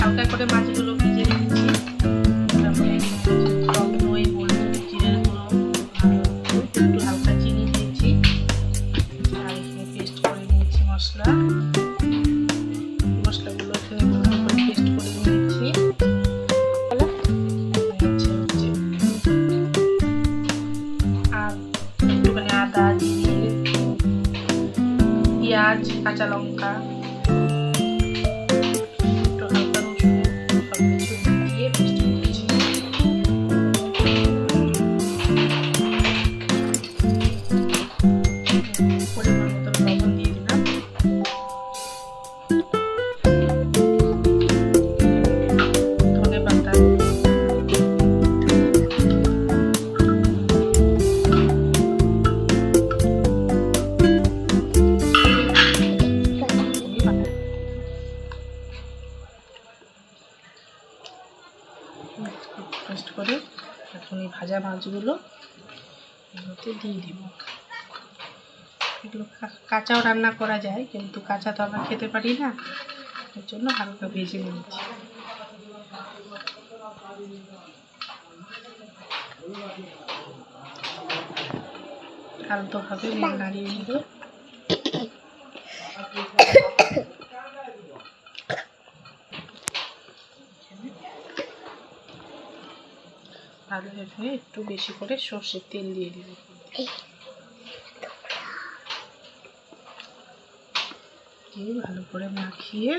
হালকা করে মাছগুলো ভেজে নিচ্ছি। তারপরে টক দই, হলুদ, জিরের গুঁড়ো, একটু হালকা চিনি দিয়েছি আর এখানে পেস্ট করে নিয়েছি মশলাগুলো এখানে ভালো করে পেস্ট করে নিয়েছি। আর একটুখানি আদা, জিরে, পেঁয়াজ, কাঁচা লঙ্কা, একটু হালকা রসুন সব কিছু দিয়ে পেস্ট করেছি। পরিমাণ মতো লবণ দিয়ে দিলাম। ধনে পাতা, পেস্ট করে এখন এই ভাজা মাছগুলো এগুলোতে দিয়ে দিব। এগুলো কাঁচাও রান্না করা যায়, কিন্তু কাঁচা তো আমরা খেতে পারি না, এর জন্য হালকা ভেজে নিয়েছি। হালকাভাবে নাড়িয়ে নিব। আর এখানে একটু বেশি করে সর্ষের তেল দিয়ে দিব। দিয়ে ভালো করে মাখিয়ে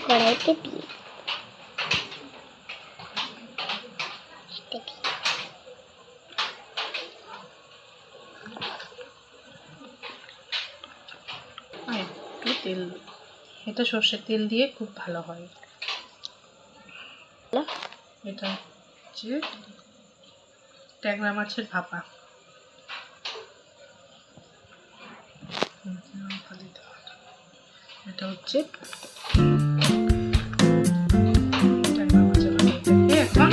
কড়াইতে দিয়ে একটু তেল, এটা সর্ষের তেল দিয়ে খুব ভালো হয়। এটা হচ্ছে ট্যাংরা মাছের ভাপা। এটা হচ্ছে ট্যাংরা মাছের ভাপা। এখন